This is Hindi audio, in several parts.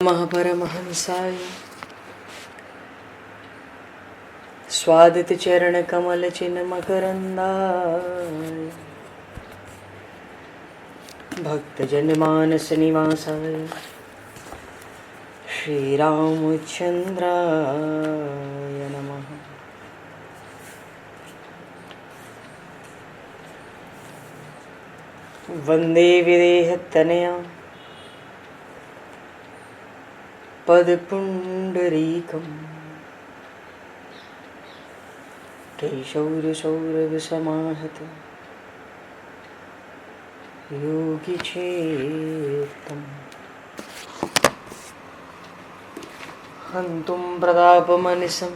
महापरमहंसाय स्वादित चरण कमल चिन्ह मकरंदाय भक्तजन मानस निवासाय श्री रामचंद्राय नमः। वंदे विदेहतनया पदपुंडरीकं केशौरसौरभसमाहत योगिचेतं हन्तुं प्रतापमनिशं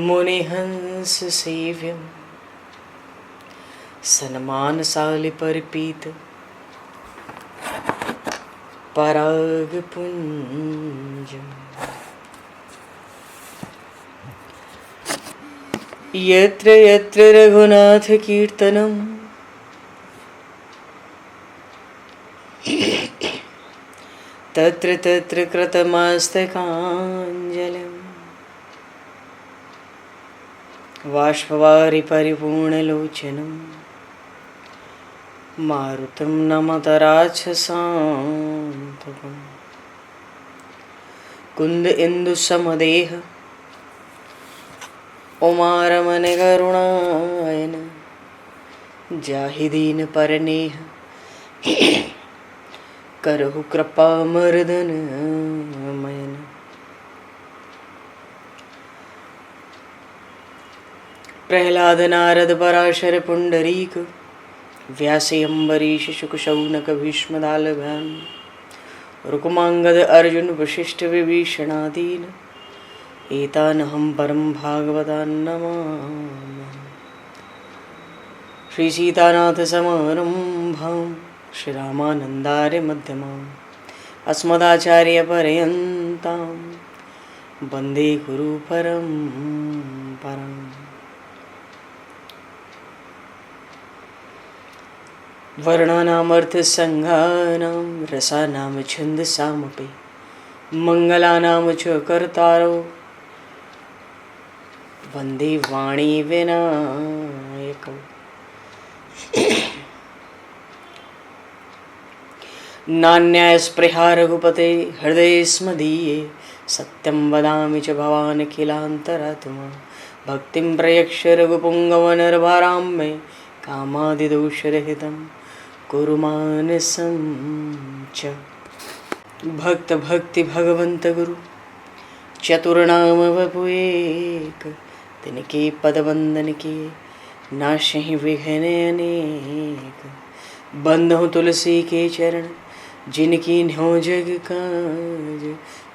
मुनिहंससेव्यं सन्मानशालिपरिपीत परागपुञ्जम् यत्र यत्र रघुनाथकीर्तनं तत्र तत्र कृतमस्तकाञ्जलिं बाष्पवारि परिपूर्णलोचनं मारुतं नमत राक्षसान्तकं कुन्द इंदुसमदेह उमारमण करुणायन जाहि दीन परनेह करहु कृपा मर्दन मयन। प्रहलाद नारद पराशर पुंडरीक व्यासे अम्बरीश शुक शौनक भीष्म दालभ्याम रुक्मांगद अर्जुन वशिष्ठ विभीषणादीन एतानहं परम भागवतान् नमामि। श्री सीतानाथ समारंभां श्री रामानन्दार्य मध्यमाम् अस्मदाचार्य पर्यन्तां वन्दे गुरु परम्पराम्। वर्णानामर्थसंज्ञानां रसानां छन्दसामपि मङ्गलानां च कर्तारो वन्दे वाणी विनायकौ। नान्यास्पृहा रघुपते हृदये स्मदीये सत्यं वदामि च भवान् किलान्तरात्मा भक्तिं प्रयक्ष रघुपुङ्गवनर्भारां मे कामादिदोषरहितं कुरु मानसं च। भक्त भक्ति भगवंत गुरु चतुर्नाम वपु एक तिनके पद वंदन के नाशहि विघ्न अनेक। बंधु तुलसी के चरण जिनकी न्यो जग काज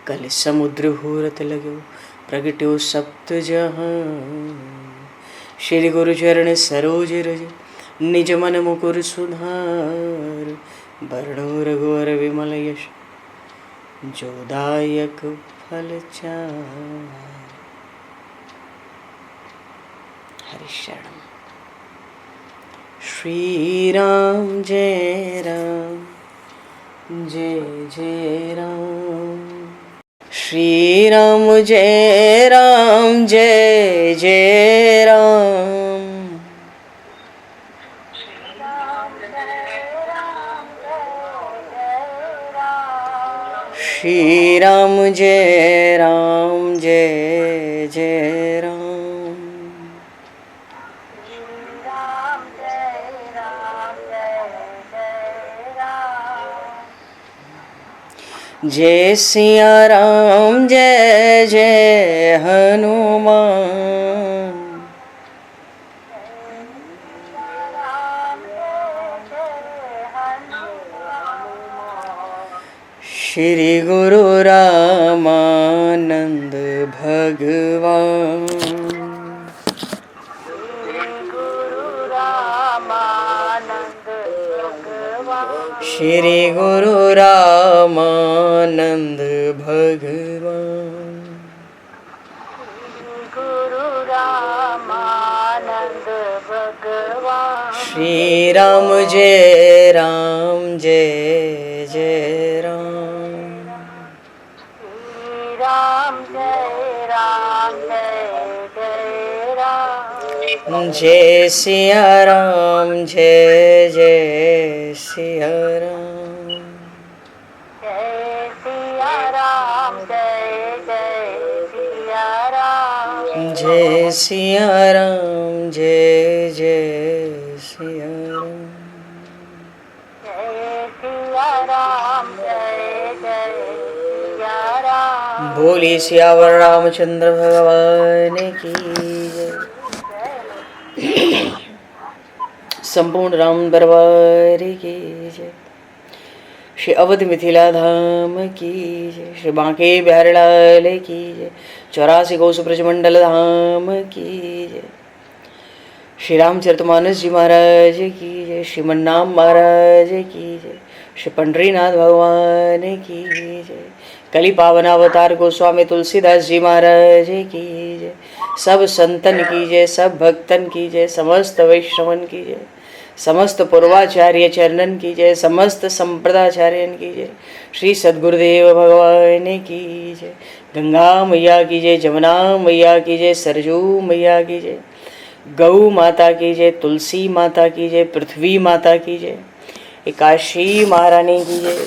कल समुद्र घोरत लगो प्रगट्यो सप्त जहां। श्री गुरु चरण सरोज रज निज मन मुकुर सुधार वर्णो रघुवर विमल यश जोदायक फलचार। हरिशरण श्री राम जय राम जय जय राम श्री राम जय राम जय जय राम श्री राम जय राम जय जय राम जय सिया राम जय जय हनुमान श्री गुरु रामानंद भगवान श्री गुरु रामानंद भगवान गुरु रामानंद श्री राम जय राम जय जय राम। श्री राम जय जय राम। जय सिया राम जय जय सिया राम। जय सिया राम जय सिया राम। जय सिया राम जय जय सिया राम। जय सिया राम जय सिया राम। बोली सियावर रामचंद्र भगवान की जय। संपूर्ण राम दरबार की जय। श्री अवध मिथिला धाम की जय। श्री बांके बिहारी लाल की जय। 84 कोस ब्रजमंडल धाम की जय। श्री रामचरितमानस जी महाराज की जय। श्रीमन्नाम महाराज की जय। श्री पंडरीनाथ भगवान की जय। कली पावन अवतार गोस्वामी तुलसीदास जी महाराज की जय। सब संतन की जय, सब भक्तन की जय, समस्त वैष्णवन की जय, समस्त पूर्वाचार्य चरणन की जय, समस्त संप्रदाचार्यन की जय। श्री सद्गुरुदेव भगवान की जय। गंगा मैया की जय, जमुना मैया की जय, सरजू मैया की जय, गौ माता की जय, तुलसी माता की जय, पृथ्वी माता की जय, एकाशी महारानी की जय।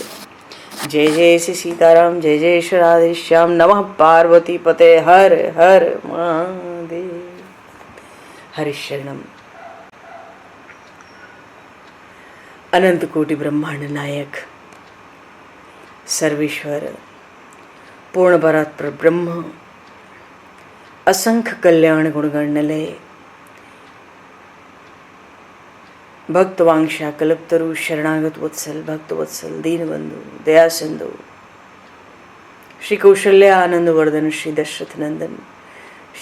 जय जय श्री सीताराम, जय जय श्री राधे श्याम। नमः पार्वती पते हर हर महादेव। हरिशरणम। अनंत कोटि ब्रह्मांड नायक सर्वेश्वर पूर्ण परात्पर ब्रह्म असंख्य कल्याण गुणगणलय भक्तवांक्षा कल्पतरु शरणागत वत्सल भक्तवत्सल दीनबंधु दया सिंधु श्री कौशल्या आनंद वर्धन श्री दशरथ नंदन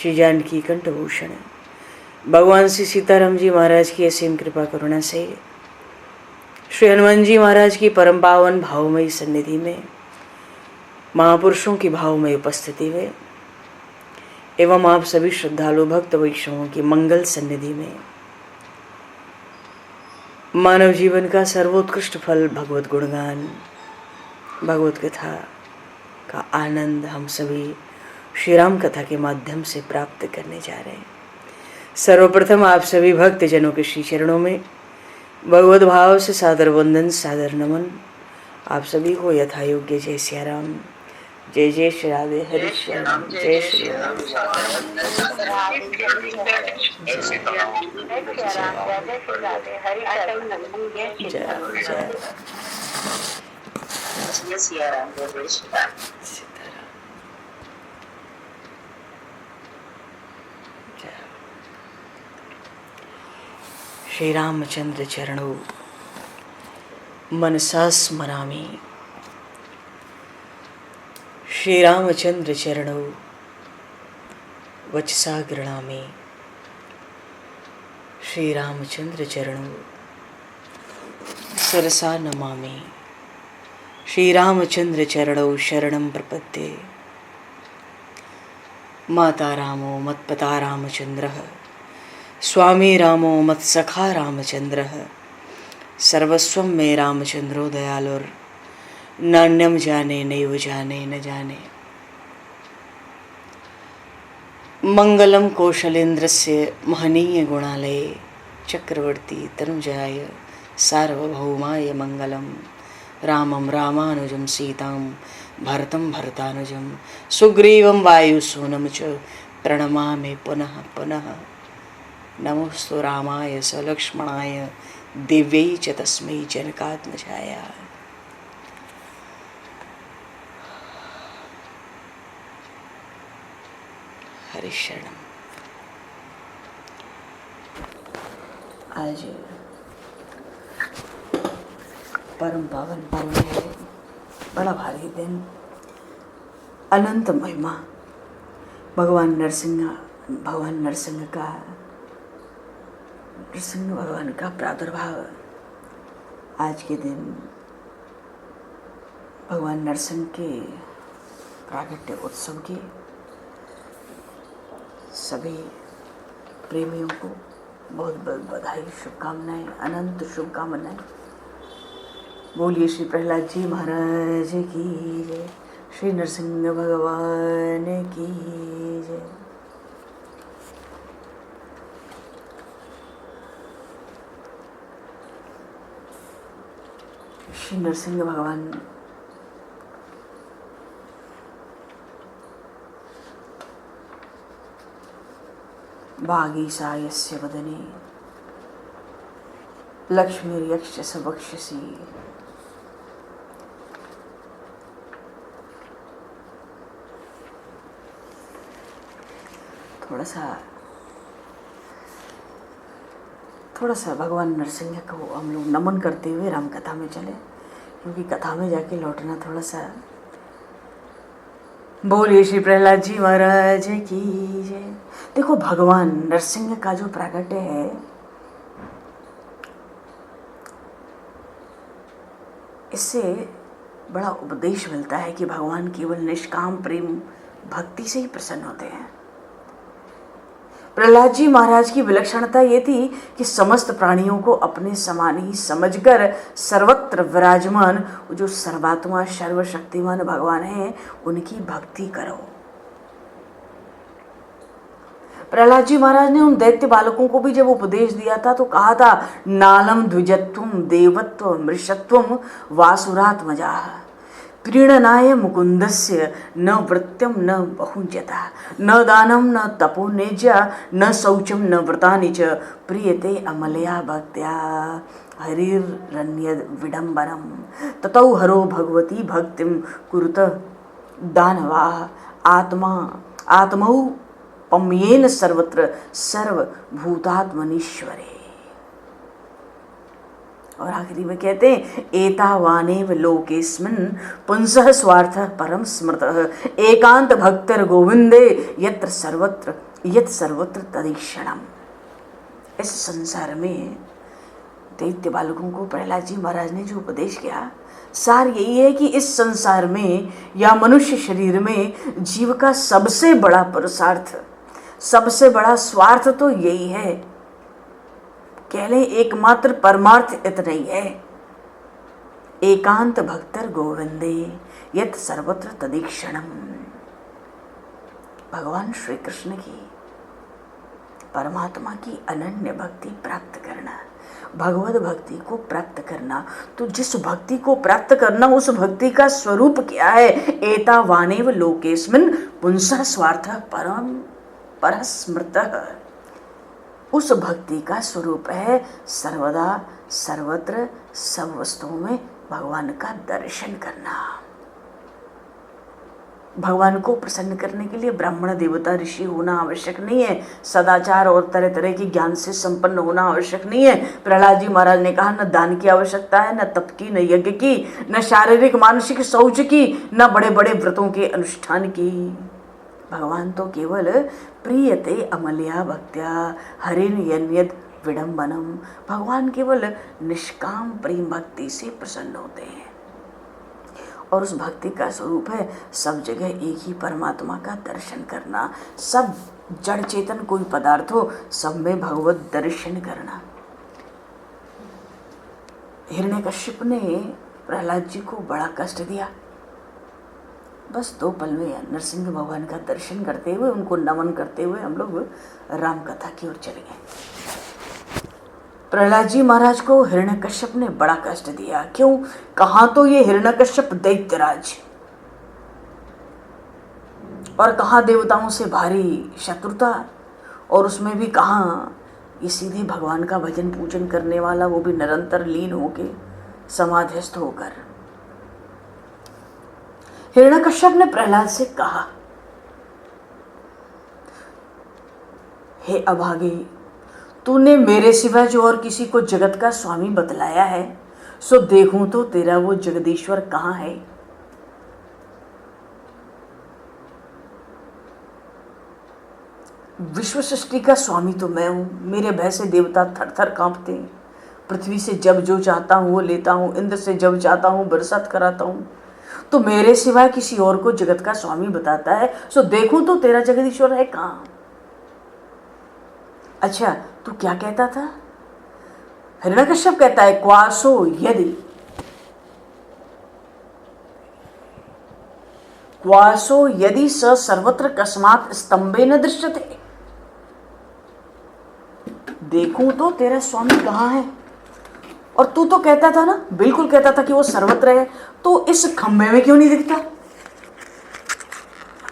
श्री जानकी कंठभूषण भगवान श्री सीताराम जी महाराज की असीम कृपा करुणा से श्री हनुमान जी महाराज की परम पावन भावमयी सन्निधि में महापुरुषों की भावमयी उपस्थिति में एवं आप सभी श्रद्धालु भक्त वैष्णवों की मंगल सन्निधि में मानव जीवन का सर्वोत्कृष्ट फल भगवत गुणगान भगवत कथा का आनंद हम सभी श्री राम कथा के माध्यम से प्राप्त करने जा रहे हैं। सर्वप्रथम आप सभी भक्त जनों के श्री चरणों में भगवत भाव से सादर वंदन सादर नमन। आप सभी को यथा योग्य जय सिया राम, जय जय श्री राधे हरि श्याम, जय श्री राम। श्री रामचंद्र चरणों मनसा स्मरामि। श्री रामचंद्र चरणों वचसा गृणामि। श्री रामचंद्र चरणों सरसा नमामि। श्री रामचंद्र चरणों शरणं प्रपद्ये। माता रामो मत्पता रामचंद्रः, स्वामी रामो मत्सखा रामचंद्रः, सर्वस्वं मे रामचंद्रो दयालुर, नान्यम जाने नैव जाने न जाने। मंगलम कौशलेन्द्रस्य महनीय गुणालये चक्रवर्ती तनुजाय सार्वभौमाय मंगलम। रामं रामानुजं सीतां भरतं भरतानुजं सुग्रीवं वायुसूनं च प्रणमामि पुनः पुनः। नमोस्तु रामाय सलक्ष्मणाय दिव्यै च तस्मै जनकात्मजाय। हरिशरणम। आज परम पावन पर्व है, बड़ा भारी दिन, अनंत महिमा। भगवान नरसिंह भगवान का प्रादुर्भाव आज के दिन भगवान नरसिंह के प्रागट्य उत्सव की सभी प्रेमियों को बहुत बहुत बधाई, शुभकामनाएं, अनंत शुभकामनाएं। बोलिए श्री प्रहलाद जी महाराज की जय, श्री नरसिंह भगवान की जय। श्री नरसिंह भगवान वागीसायस्य वदने लक्ष्मीर्यक्षस वक्षसि। थोड़ा सा भगवान नरसिंह को हम लोग नमन करते हुए राम कथा में चले, क्योंकि कथा में जाके लौटना थोड़ा सा। बोलिए श्री प्रहलाद जी महाराज की जय। देखो, भगवान नरसिंह का जो प्राकट्य है, इससे बड़ा उपदेश मिलता है कि भगवान केवल निष्काम प्रेम भक्ति से ही प्रसन्न होते हैं। प्रहलाद जी महाराज की विलक्षणता ये थी कि समस्त प्राणियों को अपने समान ही समझकर सर्वत्र विराजमान जो सर्वात्मा सर्वशक्तिमान भगवान है, उनकी भक्ति करो। प्रहलाद जी महाराज ने उन दैत्य बालकों को भी जब उपदेश दिया था तो कहा था, नालम द्विजत्वम देवत्व मृषत्वम वासुरात्मजा प्रीणनाय मुकुंदस्य न वृत्यम न बहुज्यता न दानम न तपोनेज्या न शौचम न व्रतानि च प्रियते अमलया भक्त्या हरिरन्यद विडम्बनम ततौ हरो भगवती भक्तिम कुरुत दानवा आत्मौ पम्येन सर्वत्र सर्वभूतात्मनीश्वरे। और आखिरी में कहते हैं, एतावानेव लोकेस्मिन् पुंसः स्वार्थः परम स्मृतः एकांत भक्तर गोविंदे यत्र सर्वत्र तदीक्षणम। इस संसार में दैत्य बालकों को प्रहलाद जी महाराज ने जो उपदेश किया, सार यही है कि इस संसार में या मनुष्य शरीर में जीव का सबसे बड़ा पुरुषार्थ, सबसे बड़ा स्वार्थ तो यही है, कह लें एकमात्र परमार्थ इतना ही है, एकांत भक्तर गोविंदे यत सर्वत्र तदीक्षणम। भगवान श्री कृष्ण की, परमात्मा की अनन्य भक्ति प्राप्त करना, भगवत भक्ति को प्राप्त करना। तो जिस भक्ति को प्राप्त करना, उस भक्ति का स्वरूप क्या है? एतावानेव लोकेस्मिन् पुंसः स्वार्थः परम परस्मृतः। उस भक्ति का स्वरूप है सर्वदा सर्वत्र सब वस्तुओं में भगवान का दर्शन करना। भगवान को प्रसन्न करने के लिए ब्राह्मण देवता ऋषि होना आवश्यक नहीं है, सदाचार और तरह तरह के ज्ञान से संपन्न होना आवश्यक नहीं है। प्रहलाद जी महाराज ने कहा, न दान की आवश्यकता है, न तप की, न यज्ञ की, न शारीरिक मानसिक शौच की, न बड़े बड़े व्रतों के अनुष्ठान की। भगवान तो केवल प्रियते अमल्या भक्त्या हरिन यन्यद विडम्बनम। भगवान केवल निष्काम प्रेम भक्ति से प्रसन्न होते हैं, और उस भक्ति का स्वरूप है सब जगह एक ही परमात्मा का दर्शन करना। सब जड़ चेतन कोई पदार्थ हो, सब में भगवत दर्शन करना। हिरण्यकश्यप ने प्रहलाद जी को बड़ा कष्ट दिया। बस 2 पल में नरसिंह भगवान का दर्शन करते हुए, उनको नमन करते हुए हम लोग राम कथा की ओर चले गए। प्रहलाद जी महाराज को हिरण्यकश्यप ने बड़ा कष्ट दिया। क्यों? कहाँ तो ये हिरण्यकश्यप दैत्यराज, और कहाँ देवताओं से भारी शत्रुता, और उसमें भी कहाँ ये सीधे भगवान का भजन पूजन करने वाला, वो भी निरंतर लीन होके समाधिस्थ होकर। हिरण्यकश्यप ने प्रहलाद से कहा, हे अभागे, तूने मेरे सिवा जो और किसी को जगत का स्वामी बतलाया है, सो देखूं तो तेरा वो जगदीश्वर कहाँ है? विश्व सृष्टि का स्वामी तो मैं हूं, मेरे भय से देवता थर थर कांपते हैं। पृथ्वी से जब जो चाहता हूं वो लेता हूं, इंद्र से जब चाहता हूं बरसात कराता हूं। तो मेरे सिवाय किसी और को जगत का स्वामी बताता है, सो देखूं तो तेरा जगदीश्वर है कहाँ? अच्छा, तो क्या कहता था? हिरण्यकश्यप कहता है क्वासो यदि स सर्वत्र कस्मात् स्तंभे न दृश्यते। देखूं तो तेरा स्वामी कहाँ है? और तू तो कहता था ना, बिल्कुल कहता था कि वो सर्वत्र है, तो इस खंबे में क्यों नहीं दिखता?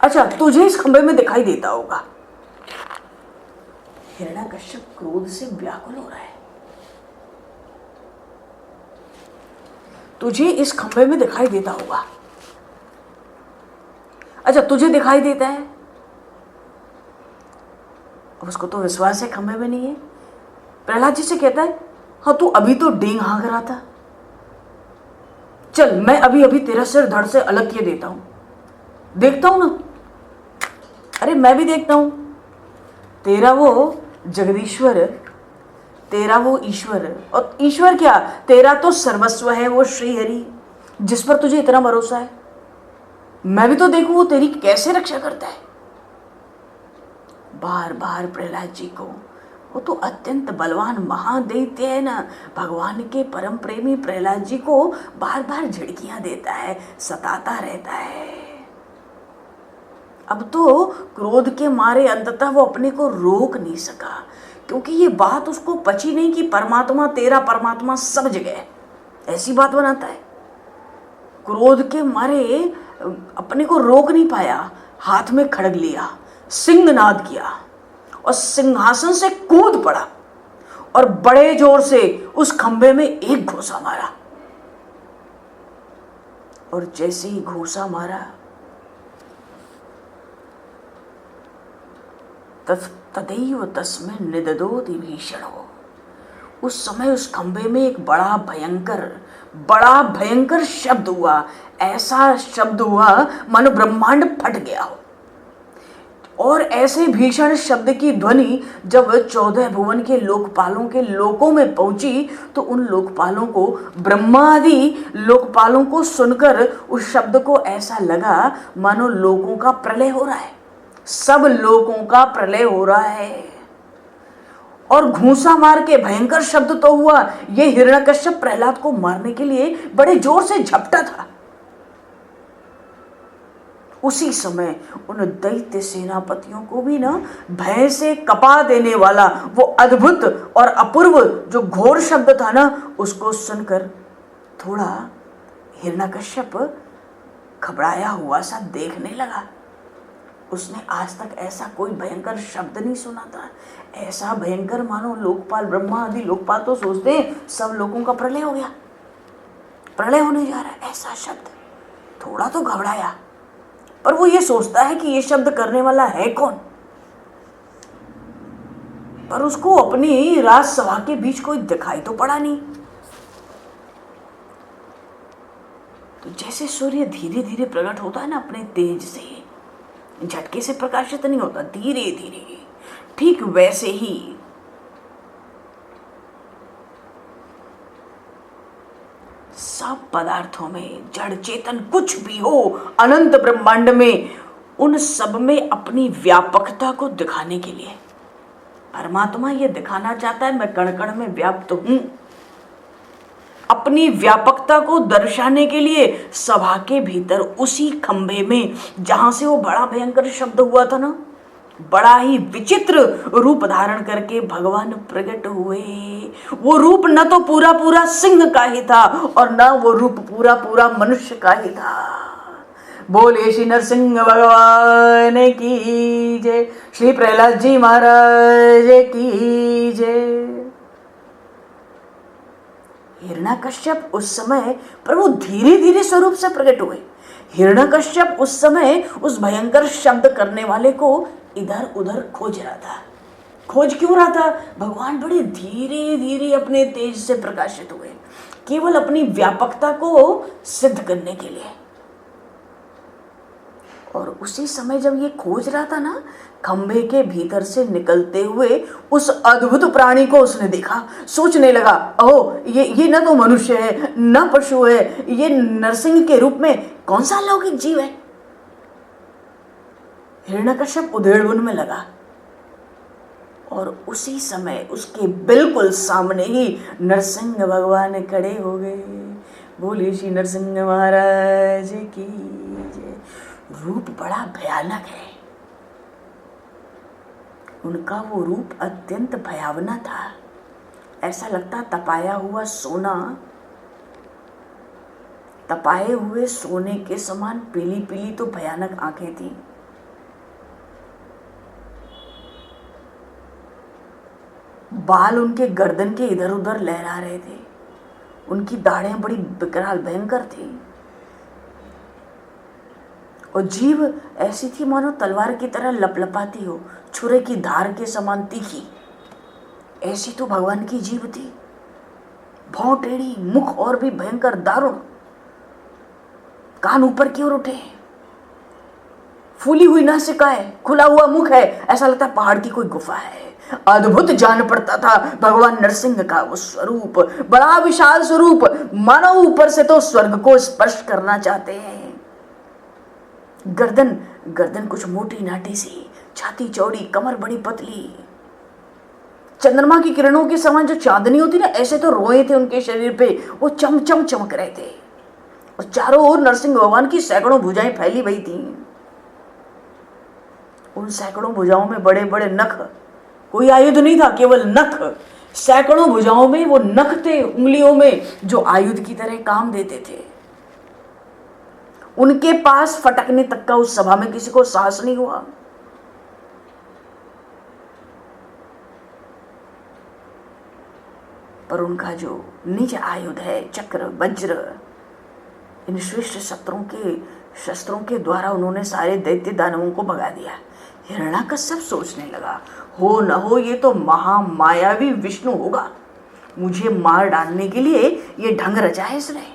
अच्छा, तुझे इस खंबे में दिखाई देता होगा। हिरण्यकश्यप क्रोध से व्याकुल हो रहा है। तुझे इस खंबे में दिखाई देता होगा। अच्छा, तुझे दिखाई देता है, अब उसको तो विश्वास है खंबे में नहीं है। प्रहलाद जी से कहता है, हाँ तू अभी तो डेंग हाँक रहा था, चल मैं अभी अभी तेरा सिर धड़ से अलग किए देता हूं, देखता हूं ना। अरे मैं भी देखता हूं, तेरा वो जगदीश्वर, तेरा वो ईश्वर, और ईश्वर क्या, तेरा तो सर्वस्व है वो श्री हरि, जिस पर तुझे इतना भरोसा है। मैं भी तो देखूं वो तेरी कैसे रक्षा करता है। बार बार प्रहलाद जी को, वो तो अत्यंत बलवान महादैत्य है ना, भगवान के परम प्रेमी प्रहलाद जी को बार बार झिड़कियां देता है, सताता रहता है। अब तो क्रोध के मारे अंततः वो अपने को रोक नहीं सका, क्योंकि ये बात उसको पची नहीं कि परमात्मा, तेरा परमात्मा सब जगह है, ऐसी बात बनाता है। क्रोध के मारे अपने को रोक नहीं पाया, हाथ में खड़ग लिया, सिंहनाद किया और सिंहासन से कूद पड़ा और बड़े जोर से उस खंबे में एक घूंसा मारा। और जैसे ही घूंसा मारा, तदैव तस्मिन् निददोति भीषणो। उस समय उस खंबे में एक बड़ा भयंकर शब्द हुआ। ऐसा शब्द हुआ मानो ब्रह्मांड फट गया हो। और ऐसे भीषण शब्द की ध्वनि जब 14 भुवन के लोकपालों के लोकों में पहुंची, तो उन लोकपालों को, ब्रह्मादि लोकपालों को सुनकर उस शब्द को ऐसा लगा मानो लोकों का प्रलय हो रहा है, सब लोगों का प्रलय हो रहा है। और घूंसा मार के भयंकर शब्द तो हुआ। ये हिरण्यकश्यप प्रहलाद को मारने के लिए बड़े जोर से झपटा था। उसी समय उन दैत्य सेनापतियों को भी ना भय से कपा देने वाला वो अद्भुत और अपूर्व जो घोर शब्द था ना, उसको सुनकर थोड़ा हिरण्यकश्यप घबराया हुआ सा देखने लगा। उसने आज तक ऐसा कोई भयंकर शब्द नहीं सुना था, ऐसा भयंकर मानो लोकपाल, ब्रह्मा आदि लोकपाल तो सोचते हैं सब लोगों का प्रलय हो गया, प्रलय होने जा रहा है, ऐसा शब्द। थोड़ा तो घबराया, पर वो ये सोचता है कि ये शब्द करने वाला है कौन। पर उसको अपनी राजसभा के बीच कोई दिखाई तो पड़ा नहीं। तो जैसे सूर्य धीरे धीरे प्रकट होता है ना अपने तेज से, झटके से प्रकाशित नहीं होता, धीरे धीरे, ठीक वैसे ही सब पदार्थों में, जड़ चेतन कुछ भी हो अनंत ब्रह्मांड में, उन सब में अपनी व्यापकता को दिखाने के लिए परमात्मा ये दिखाना चाहता है मैं कण कण में व्याप्त हूं। अपनी व्यापकता को दर्शाने के लिए सभा के भीतर उसी खंभे में जहां से वो बड़ा भयंकर शब्द हुआ था ना, बड़ा ही विचित्र रूप धारण करके भगवान प्रकट हुए। वो रूप न तो पूरा पूरा सिंह का ही था और न वो रूप पूरा पूरा मनुष्य का ही था। बोले श्री नरसिंह भगवान की जय, श्री प्रहलाद जी महाराज की जय। हिरण्यकश्यप उस समय प्रभु धीरे धीरे स्वरूप से प्रकट हुए। हिरण्यकश्यप उस समय उस भयंकर शब्द करने वाले को इधर उधर खोज रहा था। खोज क्यों रहा था? भगवान बड़े धीरे धीरे अपने तेज से प्रकाशित हुए, केवल अपनी व्यापकता को सिद्ध करने के लिए। और उसी समय जब ये खोज रहा था ना, खंभे के भीतर से निकलते हुए उस अद्भुत प्राणी को उसने देखा। सोचने लगा, ओह ये न तो मनुष्य है न पशु है, ये नरसिंह के रूप में कौन सा अलौकिक जीव है। हिरण्यकश्यप उधेड़ बुन में लगा और उसी समय उसके बिल्कुल सामने ही नरसिंह भगवान खड़े हो गए। बोले श्री नरसिंह महाराज की जय। रूप बड़ा भयानक है उनका, वो रूप अत्यंत भयावना था। ऐसा लगता तपाया हुआ सोना, तपाए हुए सोने के समान पीली पीली तो भयानक आंखें थी। बाल उनके गर्दन के इधर उधर लहरा रहे थे। उनकी दाढ़ें बड़ी विकराल भयंकर थी और जीभ ऐसी थी मानो तलवार की तरह लपलपाती हो, छुरे की धार के समान तीखी। ऐसी तो भगवान की जीभ थी। भौं टेढ़ी, मुख और भी भयंकर दारुण, कान ऊपर की ओर उठे, फूली हुई नासिकाएं, खुला हुआ मुख है, ऐसा लगता पहाड़ की कोई गुफा है। अद्भुत जान पड़ता था भगवान नरसिंह का वो स्वरूप, बड़ा विशाल स्वरूप, मानो ऊपर से तो स्वर्ग को स्पर्श करना चाहते हैं। गर्दन कुछ मोटी नाटी सी, छाती चौड़ी, कमर बड़ी पतली, चंद्रमा की किरणों के समान जो चांदनी होती ना, ऐसे तो रोए थे उनके शरीर पे, वो चमचम चमक रहे थे। और चारों ओर नरसिंह भगवान की सैकड़ों भुजाएं फैली हुई थी। उन सैकड़ों भुजाओं में बड़े बड़े नख, कोई आयुध नहीं था, केवल नख। सैकड़ों भुजाओं में वो नख थे उंगलियों में, जो आयुध की तरह काम देते थे। उनके पास फटकने तक का उस सभा में किसी को साहस नहीं हुआ। पर उनका जो निज आयुध है, चक्र, वज्र, इन श्रेष्ठ शस्त्रों के द्वारा उन्होंने सारे दैत्य दानवों को भगा दिया। हिरण्याकश्यप सोचने लगा, हो न हो ये तो महामायावी विष्णु होगा, मुझे मार डालने के लिए ये ढंग रचा है इसने।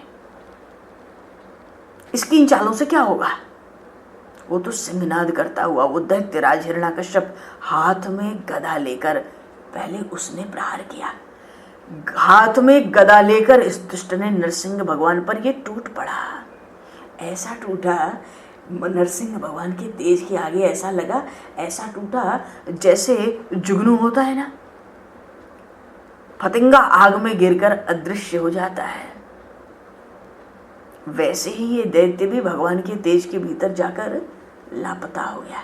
इसकी इन चालों से क्या होगा। वो तो सिंहनाद करता हुआ वो दैत्यराज हिरण्याकश्यप हाथ में गदा लेकर, पहले उसने प्रहार किया। हाथ में गदा लेकर इस दुष्ट ने नरसिंह भगवान पर ये टूट पड़ा। ऐसा टूटा, नरसिंह भगवान के तेज के आगे ऐसा लगा, ऐसा टूटा जैसे जुगनू होता है ना, फतिंगा आग में गिरकर अदृश्य हो जाता है। वैसे ही ये दैत्य भी भगवान के तेज के भीतर जाकर लापता हो गया।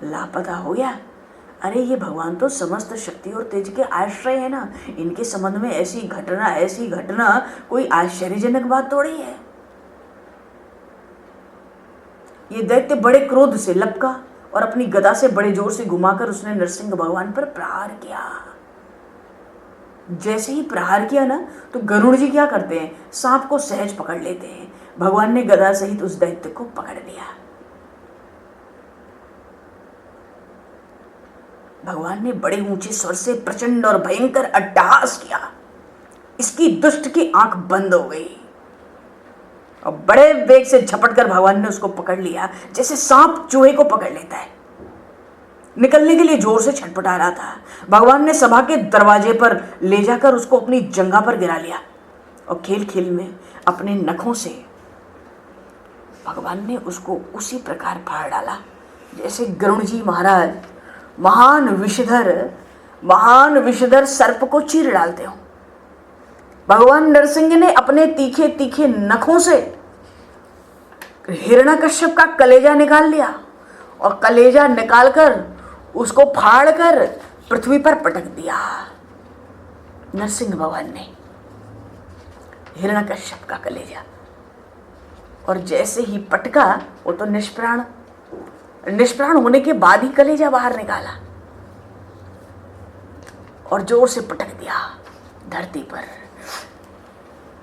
लापता हो गया। अरे ये भगवान तो समस्त शक्ति और तेज के आश्रय है ना, इनके संबंध में ऐसी घटना कोई आश्चर्यजनक बात थोड़ी है। ये दैत्य बड़े क्रोध से लपका और अपनी गदा से बड़े जोर से घुमाकर उसने नरसिंह भगवान पर प्रहार किया। जैसे ही प्रहार किया ना, तो गरुड़ जी क्या करते हैं, सांप को सहज पकड़ लेते हैं। भगवान ने गदा सहित उस दैत्य को पकड़ लिया। भगवान ने बड़े ऊंचे स्वर से प्रचंड और भयंकर अट्टहास किया। इसकी दुष्ट की आंख बंद हो गई और बड़े वेग से झपट कर भगवान ने उसको पकड़ लिया, जैसे सांप चूहे को पकड़ लेता है। निकलने के लिए जोर से छटपटा रहा था। भगवान ने सभा के दरवाजे पर ले जाकर उसको अपनी जंघा पर गिरा लिया और खेल खेल में अपने नखों से भगवान ने उसको उसी प्रकार फाड़ डाला जैसे गरुड़ जी महाराज महान विषधर सर्प को चीर डालते हो। भगवान नरसिंह ने अपने तीखे तीखे नखों से हिरण्याकश्यप का कलेजा निकाल लिया और कलेजा निकालकर उसको फाड़कर पृथ्वी पर पटक दिया। नरसिंह भगवान ने हिरण्याकश्यप का कलेजा, और जैसे ही पटका वो तो निष्प्राण होने के बाद ही कलेजा बाहर निकाला और जोर से पटक दिया धरती पर।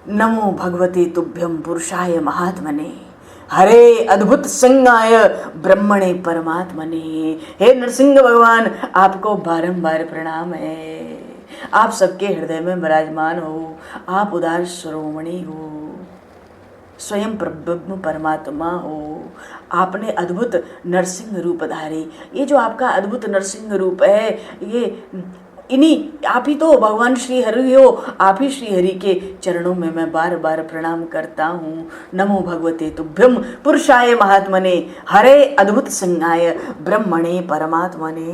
नमो भगवते तुभ्यं पुरुषाय महात्मने, हरे अद्भुत संज्ञाय ब्रह्मणे परमात्मने। हे नरसिंह भगवान, आपको बारंबार प्रणाम है। आप सबके हृदय में विराजमान हो, आप उदार शिरोमणि हो, स्वयं ब्रह्म परमात्मा हो। आपने अद्भुत नरसिंह रूप धारे। ये जो आपका अद्भुत नरसिंह रूप है, ये आप ही तो भगवान श्री हरि हो। आप ही श्री हरि के चरणों में मैं बार बार प्रणाम करता हूँ। नमो भगवते तुभ्यं पुरुषाय महात्मने, हरे अद्भुत संज्ञाय ब्रह्मणे परमात्मने।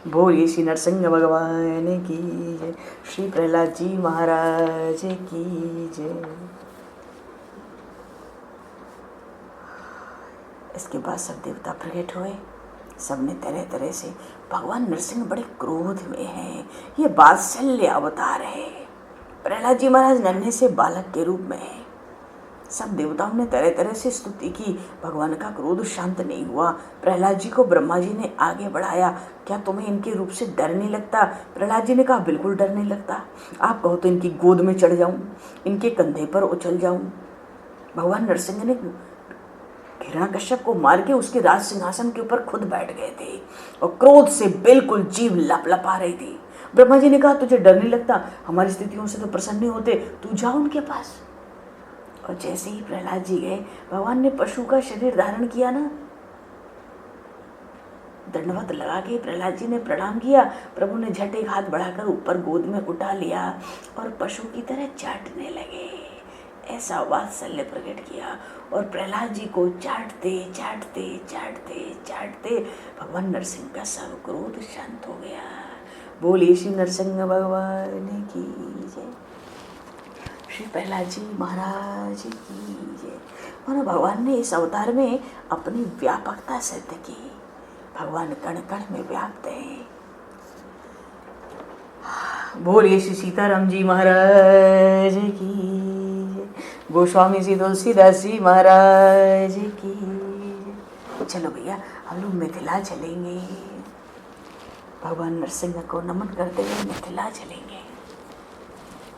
बोलिए श्री नरसिंह भगवान की जय, श्री प्रहलाद जी महाराज की जय। इसके बाद सब देवता प्रकट हुए। सबने तरह तरह से, भगवान नरसिंह बड़े क्रोध में हैं, ये वात्सल्य अवतार है। प्रहलाद जी महाराज नन्हे से बालक के रूप में हैं। सब देवताओं ने तरह तरह से स्तुति की, भगवान का क्रोध शांत नहीं हुआ। प्रहलाद जी को ब्रह्मा जी ने आगे बढ़ाया, क्या तुम्हें इनके रूप से डर नहीं लगता? प्रहलाद जी ने कहा बिल्कुल डर नहीं लगता, आप कहो तो इनकी गोद में चढ़ जाऊं, इनके कंधे पर उछल जाऊं। भगवान नरसिंह ने हिरण्यकश्यप को मार के उसके राज सिंहासन के ऊपर खुद बैठ गए थे और क्रोध से बिल्कुल जीभ लपलपा रही थी। ब्रह्मा जी ने कहा तुझे डर नहीं लगता? हमारी स्थितियों से तो प्रसन्न नहीं होते, तू जा उनके पास। और जैसे ही प्रहलाद जी गए, भगवान ने पशु का शरीर धारण किया ना, दंडवत लगा के प्रहलाद जी ने प्रणाम किया। प्रभु ने झट एक हाथ बढ़ाकर ऊपर गोद में उठा लिया और पशु की तरह चाटने लगे। ऐसा वात्सल्य प्रकट किया और प्रहलाद जी को चाटते चाटते चाटते चाटते भगवान नरसिंह का सब क्रोध शांत हो गया। बोलिए श्री नरसिंह भगवान की जय, श्री प्रहलाद जी महाराज की जय। मानो भगवान ने इस अवतार में अपनी व्यापकता सिद्ध की। भगवान कण कण में व्याप्त है। बोलिए श्री सीताराम जी महाराज की जय, गोस्वामी श्री तुलसीदास जी महाराज की जय। चलो भैया हम लोग मिथिला चलेंगे, भगवान नरसिंह को नमन करते हुए मिथिला चलेंगे।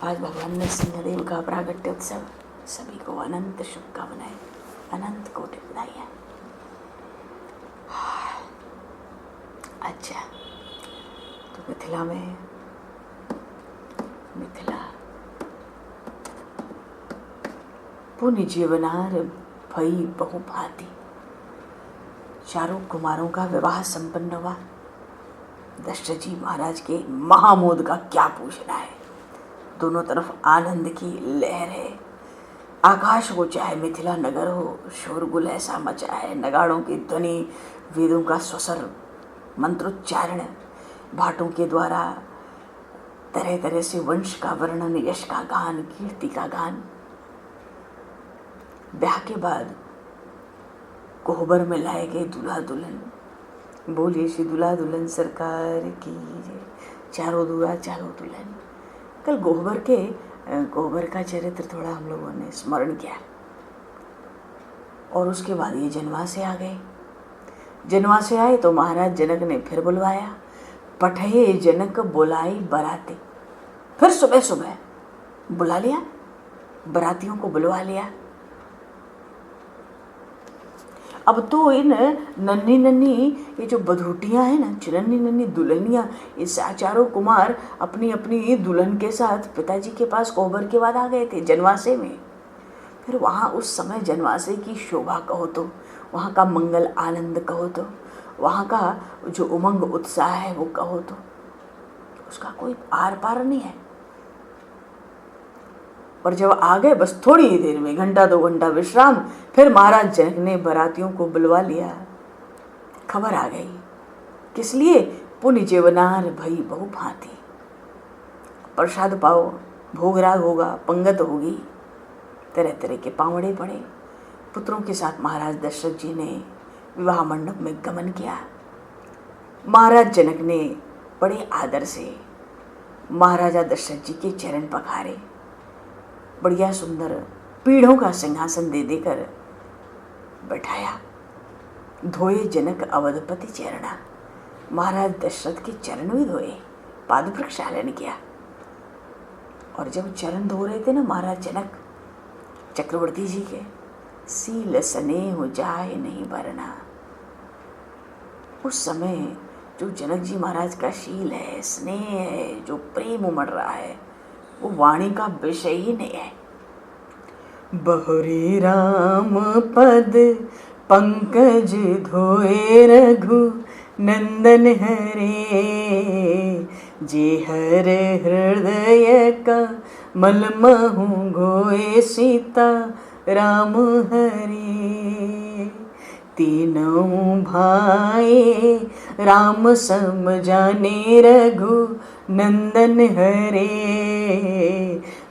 आज भगवान नरसिंहदेव का प्रागट्य उत्सव, सभी को अनंत शुभकामनाएं, अनंत कोटि बधाइयाँ। अच्छा, तो मिथिला में पुण्य जीवनार भई बहु भांति। चारों कुमारों का विवाह संपन्न हुआ। दशरथ जी महाराज के महामोद का क्या पूछना है, दोनों तरफ आनंद की लहर है। आकाश हो चाहे मिथिला नगर हो, शोरगुल ऐसा मचा है, नगाड़ों की ध्वनि, वेदों का स्वसर, मंत्रोच्चारण, भाटों के द्वारा तरह तरह से वंश का वर्णन, यश का गान, कीर्ति का गान। ब्याह के बाद कोहबर में लाए गए दूल्हा दुल्हन। बोलिए श्री दूल्हा दुल्हन सरकार की जय, चारों दूल्हा चारों दुल्हन। कल कोहबर का चरित्र थोड़ा हम लोगों ने स्मरण किया और उसके बाद ये जनवासे आ गए। जनवासे आए तो महाराज जनक ने फिर बुलवाया। पठे जनक बुलाई बराती, फिर सुबह सुबह बुला लिया, बरातियों को बुलवा लिया। अब तो इन नन्ही नन्ही ये जो बधूटियाँ हैं ना, नन्ही नन्ही दुल्हनियाँ, ये चारों कुमार अपनी अपनी दुल्हन के साथ पिताजी के पास कोहबर के बाद आ गए थे जनवासे में। फिर वहाँ उस समय जनवासे की शोभा कहो तो, वहाँ का मंगल आनंद कहो तो, वहाँ का जो उमंग उत्साह है वो कहो तो, उसका कोई आर पार नहीं है। और जब आ गए बस थोड़ी ही देर में, घंटा 2 घंटा विश्राम, फिर महाराज जनक ने बारातियों को बुलवा लिया। खबर आ गई, किस लिए? पुण्य जीवनार भई बहु भांति। प्रसाद पाओ, भोगराग होगा, पंगत होगी, तरह तरह के पावड़े पड़े। पुत्रों के साथ महाराज दशरथ जी ने विवाह मंडप में गमन किया। महाराज जनक ने बड़े आदर से महाराजा दशरथ जी के चरण पखारे। बढ़िया सुंदर पीढ़ों का सिंहासन दे देकर बैठाया। धोए जनक अवधपति चरणा, महाराज दशरथ के चरण भी धोए, पाद प्रक्षालन किया। और जब चरण धो रहे थे ना महाराज जनक चक्रवर्ती जी के, सील स्नेह जाए नहीं बरना। उस समय जो जनक जी महाराज का शील है, स्नेह है, जो प्रेम उमड़ रहा है, वो वाणी का विषय ही नहीं है। बहुरी राम पद पंकज धोए रघु नंदन हरे, जे हर हृदय का मलमहु घोए सीता राम हरे। तीनों भाई राम सम जाने रघु नंदन हरे,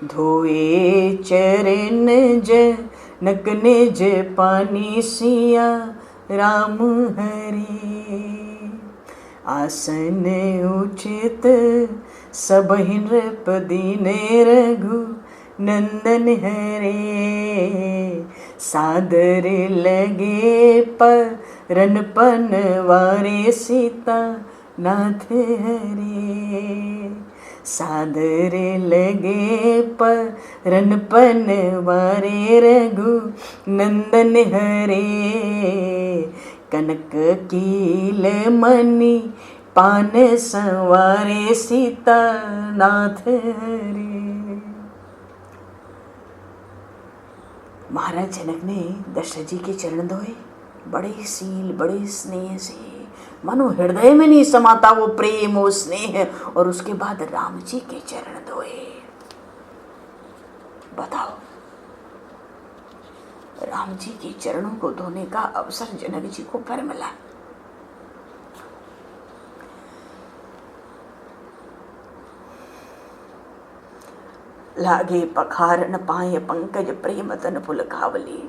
धोए चरण जनक निज पानी सिया राम हरे। आसन उचित सबहि नृपदीने रघु नंदन हरे, सादर लगे परन पनवारे सीता नाथ हरे, सादर लगे परन पनवारे रघु नंदन हरे, कनक कील मणि पान संवारे सीता नाथ हरे। महाराज जनक ने दशरथ जी के चरण धोए, बड़े सील बड़े स्नेह से, मानो हृदय में नहीं समाता वो प्रेम वो स्नेह, और उसके बाद राम जी के चरण धोए। बताओ, राम जी के चरणों को धोने का अवसर जनक जी को फिर मिला। लागे पखार न पाए पंकज प्रेम तन फुल कावली।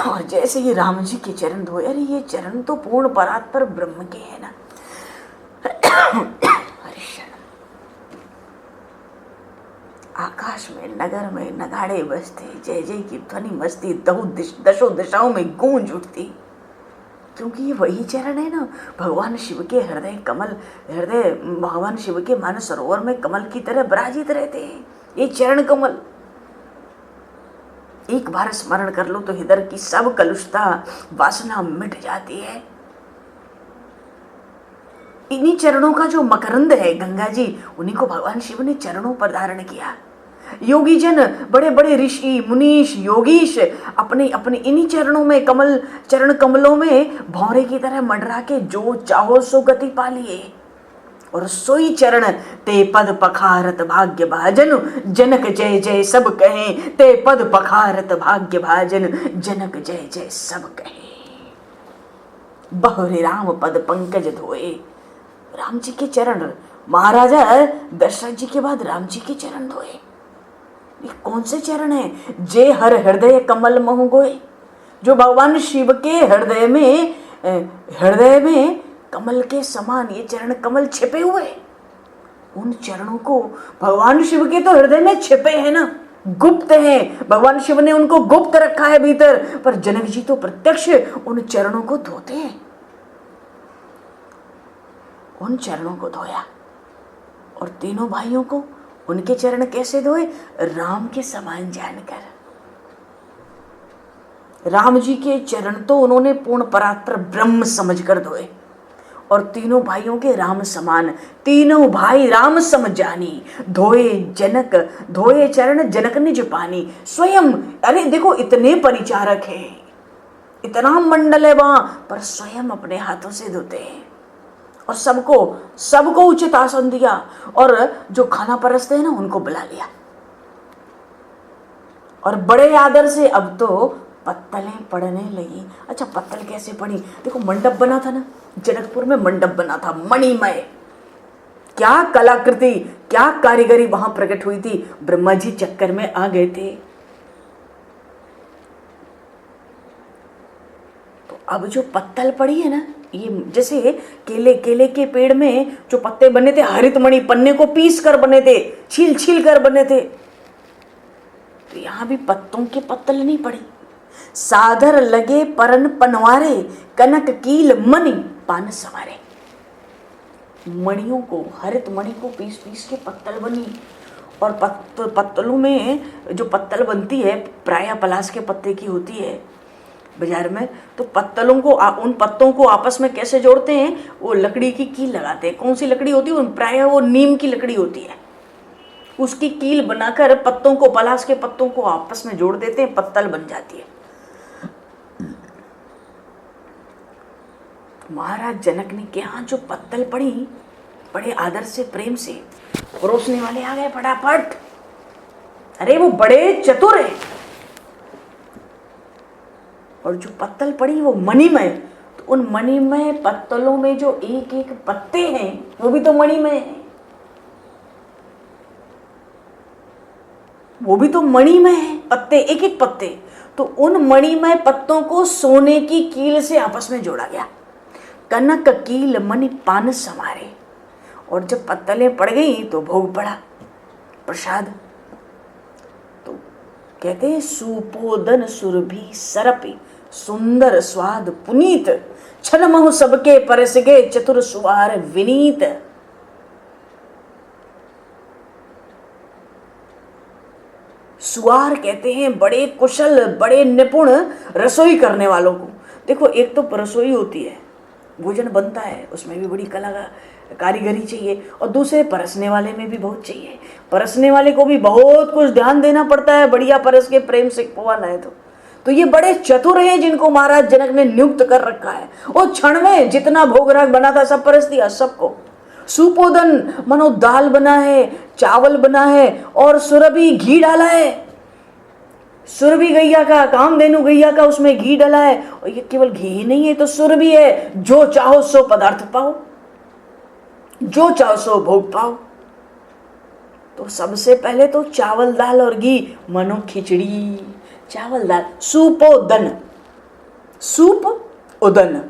और जैसे ही राम जी के चरण धोए, अरे ये चरण तो पूर्ण परात्पर ब्रह्म के है ना। हरिशरण आकाश में नगर में नगाड़े बजते, जय जय की ध्वनि मस्ती दशों दिशाओं में गूंज उठती, क्योंकि ये वही चरण है ना भगवान शिव के हृदय कमल, हृदय भगवान शिव के मानस सरोवर में कमल की तरह विराजित रहते हैं। ये चरण कमल एक बार स्मरण कर लो तो हृदय की सब कलुषता वासना मिट जाती है। इन्हीं चरणों का जो मकरंद है गंगा जी, उन्हीं को भगवान शिव ने चरणों पर धारण किया। योगी जन, बड़े बड़े ऋषि मुनीश योगीश अपने अपने इन्हीं चरणों में चरण कमलों में भौरे की तरह मंडरा के जो चाहो सो गति पा लिए। और सोई चरण ते पद पखारत भाग्य भाजन, जनक जय जय सब कहे, ते पद पखारत भाग्य भाजन, जनक जय जय सब कहे। बहुरे राम पद पंकज धोए, राम जी के चरण, महाराजा दशरथ जी के बाद राम जी के चरण धोए। ये कौन से चरण है? जे हर हृदय कमल महु गोए, जो भगवान शिव के हृदय में कमल के समान ये चरण कमल छिपे हुए। उन चरणों को भगवान शिव के तो हृदय में छिपे हैं ना, गुप्त हैं, भगवान शिव ने उनको गुप्त रखा है भीतर, पर जनक जी तो प्रत्यक्ष उन चरणों को धोते हैं। उन चरणों को धोया और तीनों भाइयों को उनके चरण कैसे धोए? राम के समान जानकर। राम जी के चरण तो उन्होंने पूर्ण परात्पर ब्रह्म समझकर धोए, और तीनों भाइयों के राम समान, तीनों भाई राम सम जानी, धोए जनक, धोए चरण जनक निज पानी। स्वयं, अरे देखो इतने परिचारक हैं, इतना मंडल है वहां, पर स्वयं अपने हाथों से धोते हैं। और सबको उचित आसन दिया, और जो खाना परसते हैं ना उनको बुला लिया, और बड़े आदर से अब तो पत्तलें पड़ने लगी। अच्छा, पत्तल कैसे पड़ी? देखो मंडप बना था ना, जनकपुर में मंडप बना था मणिमय। क्या कलाकृति, क्या कारीगरी वहां प्रकट हुई थी। ब्रह्मा जी चक्कर में आ गए थे। तो अब जो पत्तल पड़ी है ना, ये जैसे केले के पेड़ में जो पत्ते बने थे, हरित मणि पन्ने को पीस कर बने थे, छील कर बने थे, तो यहां भी पत्तों के पत्तल नहीं पड़ी। सादर लगे परन पनवारे, कनक कील मणि पान सवारे। मणियों को, हरित मणि को पीस के पत्तल बनी। और पत्तलों में जो पत्तल बनती है प्रायः पलाश के पत्ते की होती है बाजार में, तो पत्तलों को उन पत्तों को आपस में कैसे जोड़ते हैं? वो लकड़ी की कील लगाते हैं। कौन सी लकड़ी होती है? प्रायः वो नीम की लकड़ी होती है। उसकी कील बनाकर पत्तों को, पलाश के पत्तों को आपस में जोड़ देते हैं, पत्तल बन जाती है। महाराज जनक ने के यहाँ जो पत्तल पड़ी, बड़े आदर से प्रेम से परोसने वाले आ गए फटाफट। अरे वो बड़े चतुर है। और जो पत्तल पड़ी वो मणिमय, तो उन मणिमय पत्तलों में जो एक एक पत्ते हैं वो भी तो मणिमय हैं, वो भी तो मणिमय है, पत्ते एक एक पत्ते। तो उन मणिमय पत्तों को सोने की कील से आपस में जोड़ा गया। कनक कील मणि पान समारे, और जब पत्तलें पड़ गई तो भोग पड़ा, प्रसाद। तो कहते हैं सुपोदन सुरभि सरपि सुंदर स्वाद पुनीत, छन महु सबके परस गए चतुर सुवार विनीत। सुवार कहते हैं बड़े कुशल, बड़े निपुण रसोई करने वालों को। देखो, एक तो रसोई होती है, भोजन बनता है, उसमें भी बड़ी कला कारीगरी चाहिए, और दूसरे परसने वाले में भी बहुत चाहिए। परसने वाले को भी बहुत कुछ ध्यान देना पड़ता है, बढ़िया परस के प्रेम से पवाना है। तो ये बड़े चतुर हैं जिनको महाराज जनक ने नियुक्त कर रखा है। और क्षण में जितना भोग राग बना था सब परस दिया सबको। सुपोदन मानो दाल बना है, चावल बना है, और सुरभि घी डाला है। सुरभि गैया का, कामधेनु गैया का, उसमें घी डाला है। और ये केवल घी ही नहीं है, तो सुरभि है। जो चाहो सो पदार्थ पाओ, जो चाहो सो भोग पाओ। तो सबसे पहले तो चावल दाल और घी, मानो खिचड़ी, चावल दाल, सुपोदन, सूप उदन,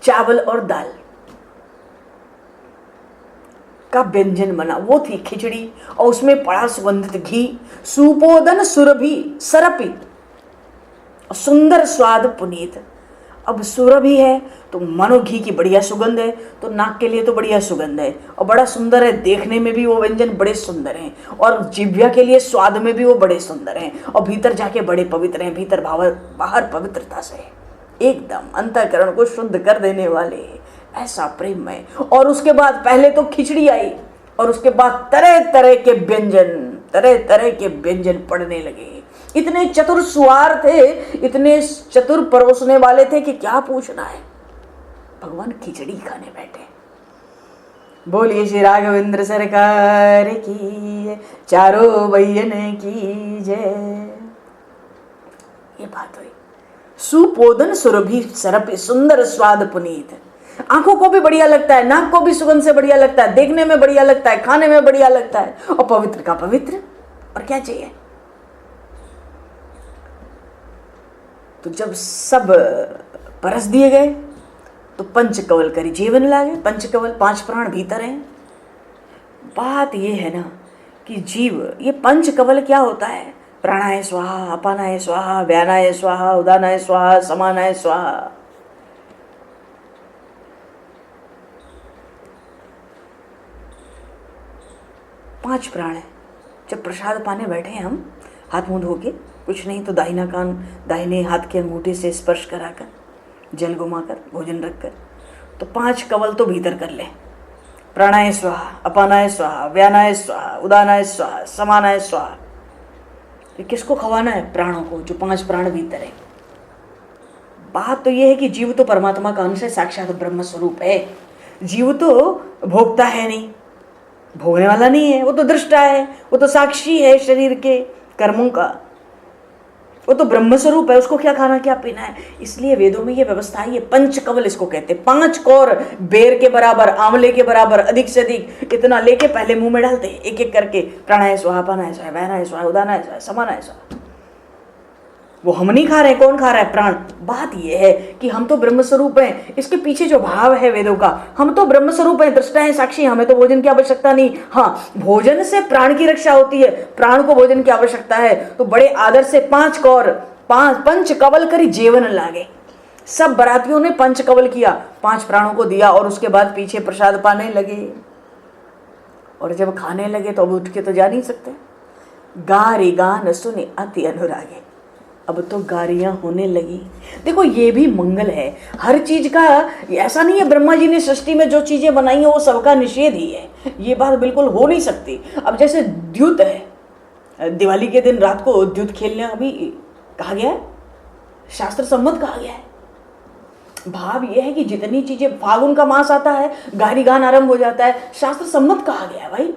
चावल और दाल का व्यंजन बना, वो थी खिचड़ी, और उसमें पड़ा सुगंधित घी। सुपोदन सुरभि सरपि, सुंदर स्वाद पुनीत। अब सुरभि है तो मानो घी की बढ़िया सुगंध है, तो नाक के लिए तो बढ़िया सुगंध है, और बड़ा सुंदर है, देखने में भी वो व्यंजन बड़े सुंदर हैं, और जिह्वा के लिए स्वाद में भी वो बड़े सुंदर हैं, और भीतर जाके बड़े पवित्र हैं, भीतर बाहर पवित्रता से एकदम अंतःकरण को शुद्ध कर देने वाले, ऐसा प्रेम है। और उसके बाद पहले तो खिचड़ी आई, और उसके बाद तरह तरह के व्यंजन पड़ने लगे। इतने चतुर सुवार थे, इतने चतुर परोसने वाले थे कि क्या पूछना है। भगवान खिचड़ी खाने बैठे। बोलिए श्री राघवेंद्र सरकार की, चारों भैयन की जय। ये बात हुई। सुपोदन सुरभि सरपि सुंदर स्वाद पुनीत। आंखों को भी बढ़िया लगता है, नाक को भी सुगंध से बढ़िया लगता है, देखने में बढ़िया लगता है, खाने में बढ़िया लगता है, और पवित्र का पवित्र। और क्या चाहिए। तो जब सब परस दिए गए तो पंचकवल करी जीवन लागे। पंचकवल 5 प्राण भीतर हैं। बात ये है ना कि जीव, ये पंचकवल क्या होता है। प्राणाय स्वाहा, अपानाय स्वाहा, व्यानाय स्वाहा, उदानाय स्वाहा, समानाय स्वाहा। पांच प्राण है। जब प्रसाद पाने बैठे हैं हम, हाथ मुंह धो के, कुछ नहीं तो दाहिना कान दाहिने हाथ के अंगूठे से स्पर्श कराकर, जल घुमाकर, भोजन रखकर, तो 5 कवल तो भीतर कर ले। प्राणाय स्वाहा, अपानाय स्वाहा, व्यानाय स्वाहा, उदानाय स्वाहा, समानाय स्वाहा। ये किसको खवाना है। प्राणों को, जो 5 प्राण भीतर है। बात तो यह है कि जीव तो परमात्मा का अंश है, साक्षात ब्रह्म स्वरूप है। जीव तो भोगता है नहीं, भोगने वाला नहीं है, वो तो दृष्टा है, वो तो साक्षी है शरीर के कर्मों का, वो तो ब्रह्म स्वरूप है, उसको क्या खाना क्या पीना है। इसलिए वेदों में ये व्यवस्था है। ये पंचकवल इसको कहते हैं। 5 कौर बेर के बराबर, आंवले के बराबर, अधिक से अधिक इतना लेके पहले मुंह में डालते हैं, एक एक करके। प्राणाय स्वाहा, अपानाय स्वाहा, व्यानाय स्वाहा, उदानाय स्वाहा, समानाय स्वाहा। वो हम नहीं खा रहे, कौन खा रहा है। प्राण। बात यह है कि हम तो ब्रह्म स्वरूप हैं। इसके पीछे जो भाव है वेदों का, हम तो ब्रह्म स्वरूप हैं, दृष्टा है, साक्षी, हमें तो भोजन की आवश्यकता नहीं। हाँ, भोजन से प्राण की रक्षा होती है, प्राण को भोजन की आवश्यकता है। तो बड़े आदर से 5 कौर, 5 पंचकवल करी जेवन लागे। सब बरातियों ने पंचकवल किया, 5 प्राणों को दिया, और उसके बाद पीछे प्रसाद पाने लगे। और जब खाने लगे तो अब उठ के तो जा नहीं सकते। गारी गान सुने अति अनुरागे। अब तो गारियां होने लगी। देखो, ये भी मंगल है। हर चीज का ऐसा नहीं है ब्रह्मा जी ने सृष्टि में जो चीजें बनाई हैं वो सबका निषेध ही है, ये बात बिल्कुल हो नहीं सकती। अब जैसे द्युत है, दिवाली के दिन रात को द्युत खेलने अभी कहा गया है, शास्त्र सम्मत कहा गया है। भाव यह है कि जितनी चीजें, फागुन का मास आता है, गारी गान आरंभ हो जाता है, शास्त्र सम्मत कहा गया है भाई।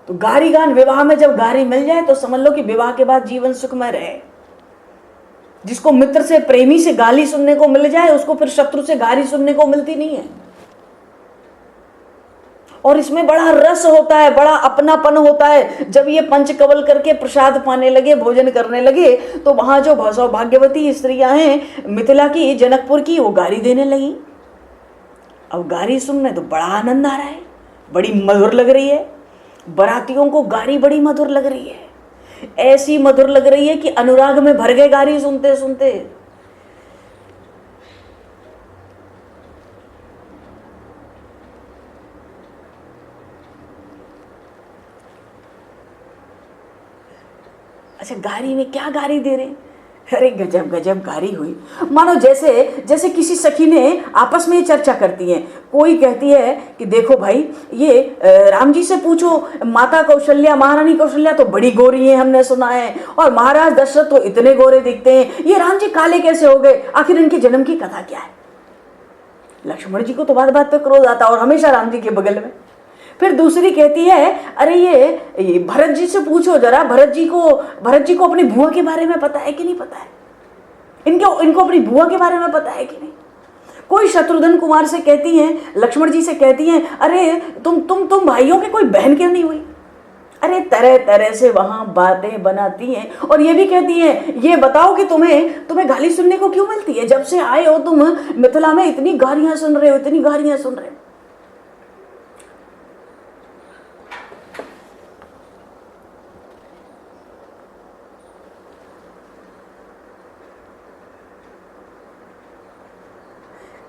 तो गारी गान, विवाह में जब गारी मिल जाए तो समझ लो कि विवाह के बाद जीवन सुखमय रहे। जिसको मित्र से, प्रेमी से गाली सुनने को मिल जाए, उसको फिर शत्रु से गाली सुनने को मिलती नहीं है। और इसमें बड़ा रस होता है, बड़ा अपनापन होता है। जब ये पंचकवल करके प्रसाद पाने लगे, भोजन करने लगे, तो वहां जो सौभाग्यवती स्त्रियां हैं मिथिला की, जनकपुर की, वो गाली देने लगी। अब गाली सुनने तो बड़ा आनंद आ रहा है, बड़ी मधुर लग रही है। बारातियों को गाली बड़ी मधुर लग रही है, ऐसी मधुर लग रही है कि अनुराग में भर गए गाली सुनते सुनते। अच्छा, गारी में क्या गारी दे रहे? अरे गजब गजब गारी हुई। मानो जैसे जैसे किसी सखी ने आपस में चर्चा करती है। कोई कहती है कि देखो भाई, ये राम जी से पूछो, माता कौशल्या, महारानी कौशल्या तो बड़ी गोरी है, हमने सुना है, और महाराज दशरथ तो इतने गोरे दिखते हैं, ये राम जी काले कैसे हो गए? आखिर इनके जन्म की कथा क्या है? लक्ष्मण जी को तो बात बात पे क्रोध आता और हमेशा राम जी के बगल में। फिर दूसरी कहती है, अरे ये भरत जी से पूछो जरा, भरत जी को अपनी बुआ के बारे में पता है कि नहीं पता है? इनको अपनी बुआ के बारे में पता है कि नहीं? कोई शत्रुघ्न कुमार से कहती हैं, लक्ष्मण जी से कहती हैं, अरे तुम भाइयों के कोई बहन क्यों नहीं हुई? अरे तरह तरह से वहां बातें बनाती हैं। और ये भी कहती हैं, ये बताओ कि तुम्हें गाली सुनने को क्यों मिलती है? जब से आए हो तुम मिथिला में इतनी गालियां सुन रहे हो, इतनी गालियां सुन रहे हो।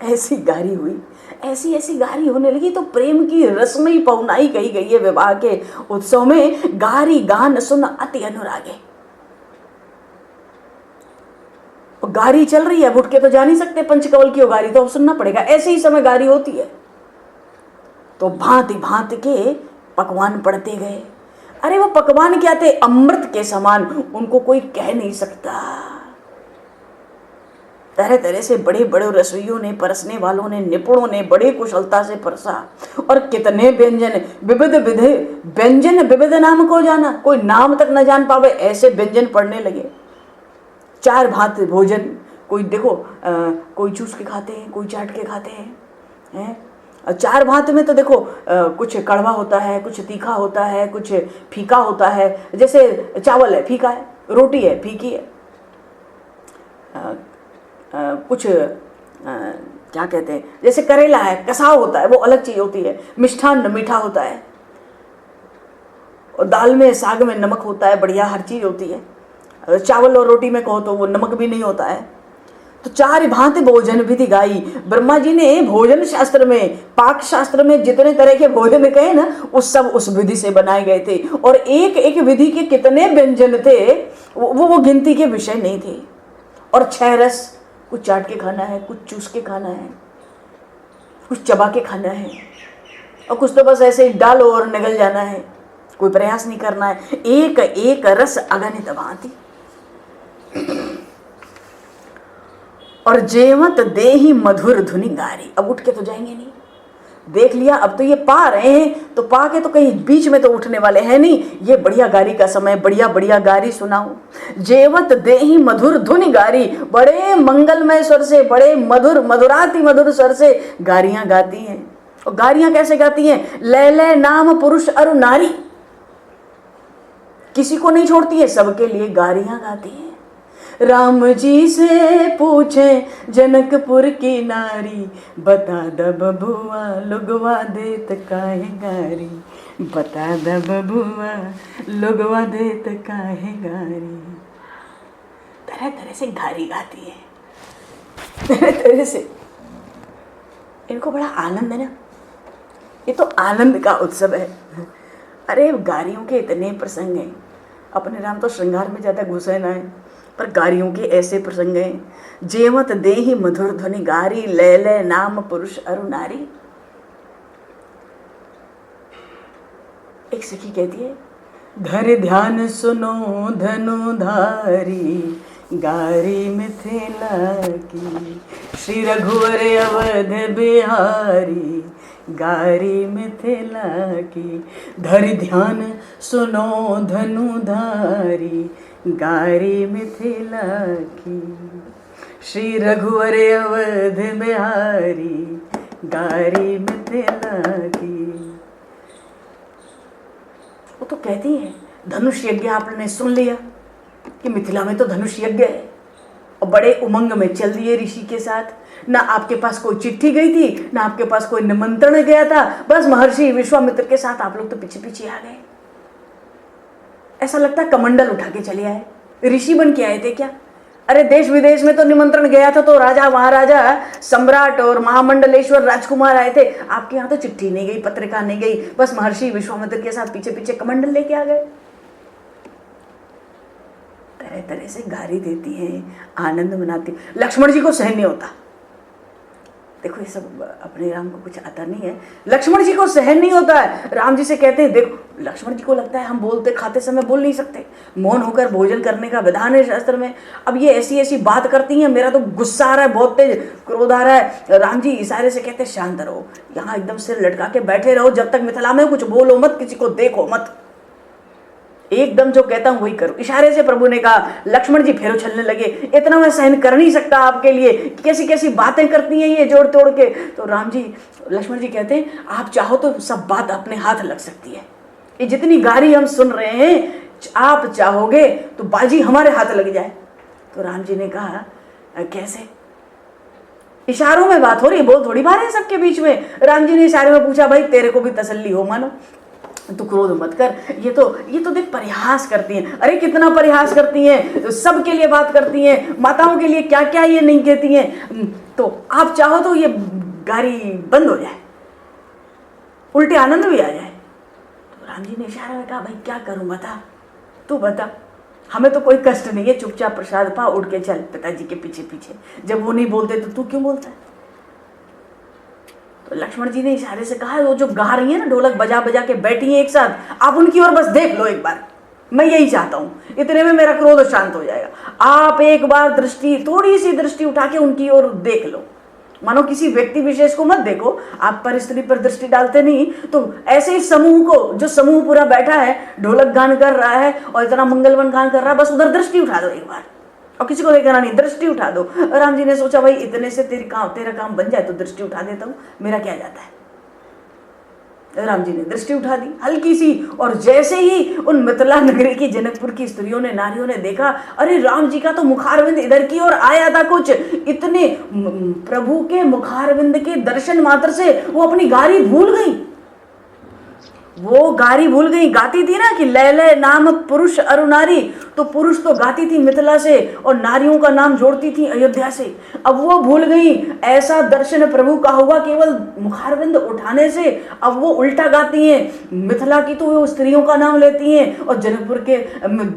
ऐसी गारी हुई, ऐसी ऐसी गारी होने लगी। तो प्रेम की रसमयी पौनाई कही गई है विवाह के उत्सव में, गारी गान सुन अति अनुरागे। गारी चल रही है, अब उठ के तो जा नहीं सकते, पंचकवल की गारी तो अब सुनना पड़ेगा। ऐसे ही समय गारी होती है तो भांति भांति के पकवान पड़ते गए। अरे वो पकवान क्या थे? अमृत के समान, उनको कोई कह नहीं सकता। तरह तरह से बड़े बड़े रसोइयों ने, परसने वालों ने, निपुणों ने बड़े कुशलता से परसा। और कितने व्यंजन, विविध विधि व्यंजन, विविध नाम को जाना, कोई नाम तक न जान पावे ऐसे व्यंजन पड़ने लगे। 4 भांत भोजन, कोई देखो कोई चूस के खाते हैं, कोई चाट के खाते हैं। 4 भांत में तो देखो कुछ कड़वा होता है, कुछ तीखा होता है, कुछ फीका होता है। जैसे चावल है, फीका है, रोटी है, फीकी है, कुछ क्या कहते हैं, जैसे करेला है, कसाव होता है, वो अलग चीज होती है। मिष्ठान मीठा होता है, और दाल में, साग में नमक होता है, बढ़िया हर चीज होती है। चावल और रोटी में कहो तो वो नमक भी नहीं होता है। तो 4 भांति भोजन विधि गाई। ब्रह्मा जी ने भोजन शास्त्र में, पाक शास्त्र में जितने तरह के भोजन कहे ना, उस सब उस विधि से बनाए गए थे। और एक एक विधि के कितने व्यंजन थे वो गिनती के विषय नहीं थे। और 6 रस, कुछ चाट के खाना है, कुछ चूस के खाना है, कुछ चबा के खाना है, और कुछ तो बस ऐसे ही डालो और निगल जाना है, कोई प्रयास नहीं करना है। एक एक रस अगणित भांति। और जेवत देहि मधुर धुनि गारी। अब उठ के तो जाएंगे नहीं, देख लिया, अब तो ये पा रहे हैं, तो पा के तो कहीं बीच में तो उठने वाले हैं नहीं। ये बढ़िया गारी का समय, बढ़िया बढ़िया गारी सुनाओ। जेवत देहि मधुर धुनि गारी, बड़े मंगलमय स्वर से, बड़े मधुर मधुराति मधुर स्वर से गारियां गाती हैं। और गारियां कैसे गाती हैं? ले ले नाम पुरुष अरु नारी, किसी को नहीं छोड़ती है, सबके लिए गारियां गाती हैं। राम जी से पूछे जनकपुर की नारी, बता द बबुआ लुगवा देत काहे गारी, बता द बबुआ लुगवा देत काहे गारी। तरह तरह से गारी गाती है, तरह तरह से। इनको बड़ा आनंद है ना, ये तो आनंद का उत्सव है। अरे गारियों के इतने प्रसंग हैं। अपने राम तो श्रृंगार में ज़्यादा घुसे ना है, पर गारियों के ऐसे प्रसंग हैं। जेवत देहि मधुर ध्वनि गारी, ले ले नाम पुरुष अरु नारी। एक सखी कहती है, धर ध्यान सुनो धनुधारी, गारी मिथिला की, श्री रघुवर अवध बिहारी, गारी मिथिला की। धरि ध्यान सुनो धनुधारी, गारी मिथिला की। श्री रघुवर अवध बिहारी, गारी मिथिला की। वो तो कहती है धनुष यज्ञ आपने सुन लिया कि मिथिला में तो धनुष यज्ञ है, और बड़े उमंग में चल दिए ऋषि के साथ। ना आपके पास कोई चिट्ठी गई थी, ना आपके पास कोई निमंत्रण गया था, बस महर्षि विश्वामित्र के साथ आप लोग तो पीछे पीछे आ गए। ऐसा लगता है कमंडल उठा के चले आए, ऋषि बन के आए थे क्या? अरे देश विदेश में तो निमंत्रण गया था, तो राजा महाराजा सम्राट और महामंडलेश्वर राजकुमार आए थे। आपके यहाँ तो चिट्ठी नहीं गई, पत्रिका नहीं गई, बस महर्षि विश्वामित्र के साथ पीछे पीछे कमंडल लेके आ गए। तरह तरह से गाली देती हैं, आनंद मनाती। लक्ष्मण जी को सहन नहीं होता। देखो ये सब अपने राम को कुछ आता नहीं है, लक्ष्मण जी को सहन नहीं होता है। राम जी से कहते हैं, देखो लक्ष्मण जी को लगता है हम बोलते खाते समय बोल नहीं सकते, मौन होकर भोजन करने का विधान है शास्त्र में। अब ये ऐसी ऐसी बात करती हैं, मेरा तो गुस्सा आ रहा है, बहुत तेज क्रोध आ रहा है। राम जी इशारे से कहते हैं शांत रहो, यहाँ एकदम सिर लटका के बैठे रहो, जब तक मिथिला में कुछ बोलो मत, किसी को देखो मत, एकदम जो कहता हूं वही करो। इशारे से प्रभु ने कहा। लक्ष्मण जी फिर उछलने लगे, इतना मैं सहन कर नहीं सकता आपके लिए, कैसी कैसी बातें करती हैं ये जोड़ तोड़ के। तो लक्ष्मण जी कहते हैं, आप चाहो तो सब बात अपने हाथ लग सकती है। ये जितनी गाली हम सुन रहे हैं, आप चाहोगे तो बाजी हमारे हाथ लग जाए। तो राम जी ने कहा, कैसे? इशारों में बात हो रही, बोल थोड़ी बात है सबके बीच में। राम जी ने इशारे में पूछा, भाई तेरे को भी तसल्ली हो मानो, तू क्रोध मत कर। ये तो देख परिहास करती हैं। अरे कितना परिहास करती हैं, सबके लिए बात करती हैं, माताओं के लिए क्या क्या ये नहीं कहती हैं। तो आप चाहो तो ये गाली बंद हो जाए, उल्टे आनंद भी आ जाए। तो राम जी ने इशारे में कहा, भाई क्या करूं बता, तू बता, हमें तो कोई कष्ट नहीं है, चुपचाप प्रसाद पा, उठ के चल पिताजी के पीछे पीछे। जब वो नहीं बोलते तो तू क्यों बोलता है? तो लक्ष्मण जी ने इशारे से कहा, वो जो गा रही है ना, ढोलक बजा बजा के बैठी है एक साथ, आप उनकी ओर बस देख लो एक बार, मैं यही चाहता हूं, इतने में मेरा क्रोध शांत हो जाएगा। आप एक बार थोड़ी सी दृष्टि उठा के उनकी ओर देख लो, मानो किसी व्यक्ति विशेष को मत देखो, आप परिस्थिति पर दृष्टि डालते नहीं। तो ऐसे ही समूह को, जो समूह पूरा बैठा है, ढोलक गान कर रहा है और इतना मंगलवन गान कर रहा है, बस उधर दृष्टि उठा दो एक बार, और किसी को देखना नहीं, दृष्टि उठा दो। राम जी ने सोचा, भाई इतने से तेरा काम बन जाए तो दृष्टि उठा देता हूं, मेरा क्या जाता है। राम जी ने दृष्टि उठा दी हल्की सी, और जैसे ही उन मिथिला नगरी की जनकपुर की स्त्रियों ने, नारियों ने देखा, अरे राम जी का तो मुखारविंद इधर की ओर आया था कुछ, इतने प्रभु के मुखारविंद के दर्शन मात्र से वो अपनी गारी भूल गई। वो गारी भूल गई, गाती थी ना कि लय लय नाम पुरुष अरुनारी, तो पुरुष तो गाती थी मिथिला से और नारियों का नाम जोड़ती थी अयोध्या से। अब वो भूल गई, ऐसा दर्शन प्रभु का हुआ केवल मुखारविंद उठाने से। अब वो उल्टा गाती हैं, मिथिला की तो वो स्त्रियों का नाम लेती हैं और जनकपुर के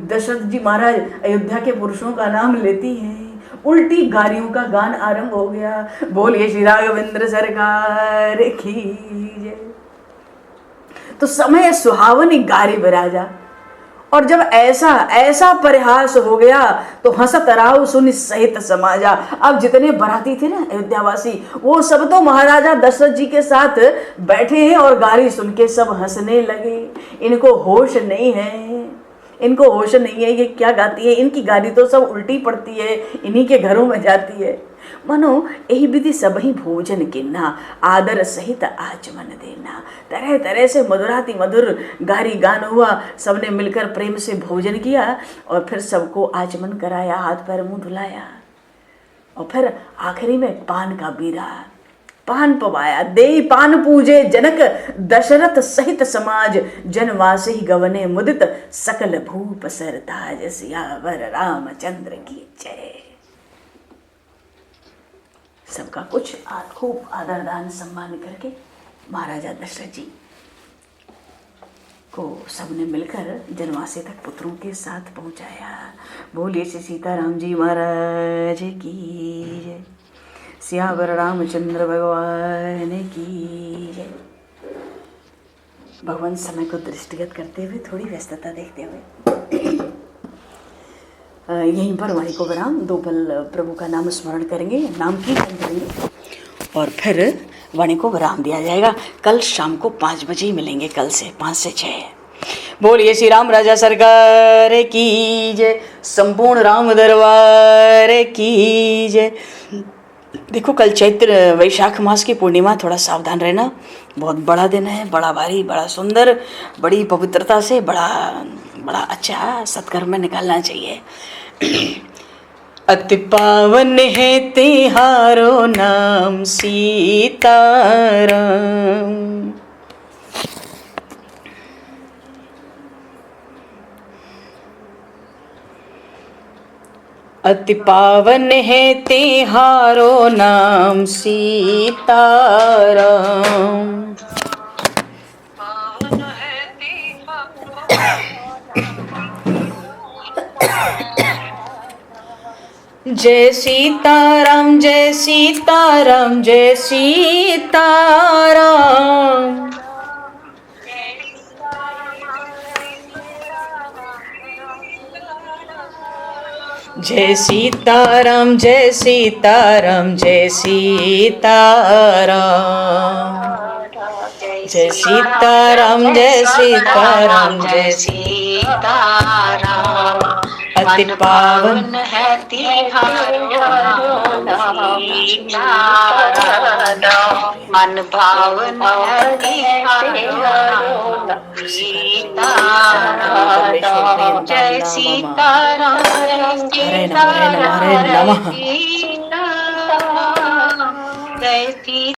दशरथ जी महाराज अयोध्या के पुरुषों का नाम लेती हैं। उल्टी गारियों का गान आरंभ हो गया। बोलिए श्री राघवेंद्र सरकार की जय। तो समय सुहावनी गारी बराजा, और जब ऐसा परिहास हो गया तो हंसत राव सुनि सहित समाजा। अब जितने बराती थे ना अयोध्यावासी, वो सब तो महाराजा दशरथ जी के साथ बैठे हैं और गाली सुन के सब हंसने लगे। इनको होश नहीं है, इनको होश नहीं है, ये क्या गाती है, इनकी गाली तो सब उल्टी पड़ती है, इन्हीं के घरों में जाती है। मनो यही विधि सब ही भोजन किन्ना, आदर सहित आचमन देना। तरह तरह से मधुराति मधुर गारी गान हुआ, सबने मिलकर प्रेम से भोजन किया और फिर सबको आचमन कराया, हाथ पैर मुंह धुलाया, और फिर आखिरी में पान का बीरा, पान पवाया। दे पान पूजे जनक दशरथ सहित समाज, जनवासे ही गवने मुदित सकल भूप सरताज। सियावर रामचंद्र की जय। सबका कुछ खूब आदर दान सम्मान करके महाराजा दशरथ जी को सबने मिलकर जनवासे तक पुत्रों के साथ पहुंचाया। बोलिए श्री सीताराम जी महाराज की जय। सियावर रामचंद्र भगवान की जय। भगवान समय को दृष्टिगत करते हुए, थोड़ी व्यस्तता देखते हुए यहीं पर वाणी को विराम। 2 पल प्रभु का नाम स्मरण करेंगे, नाम कीर्तन करेंगे और फिर वाणी को विराम दिया जाएगा। कल शाम को 5 बजे ही मिलेंगे, कल से 5 से 6। बोलिए श्री राम राजा सरकार की जय, संपूर्ण राम दरबार की जय। देखो कल चैत्र वैशाख मास की पूर्णिमा, थोड़ा सावधान रहना। बहुत बड़ा दिन है, बड़ा भारी, बड़ा सुंदर, बड़ी पवित्रता से, बड़ा बड़ा अच्छा सत्कर्म में निकालना चाहिए। अति पावन है तिहारो नाम सीताराम। अति पावन है तिहारो नाम सीताराम। जय सीताराम जय सीताराम जय सीताराम। जय सीताराम जय सीताराम जय सीताराम। जय सीताराम जय सीताराम जय सीताराम। अति पावन है तिहारो नाम सीताराम। मन भावन है तिहारो नाम सीताराम। जय सीताराम जय सीताराम जय सीताराम।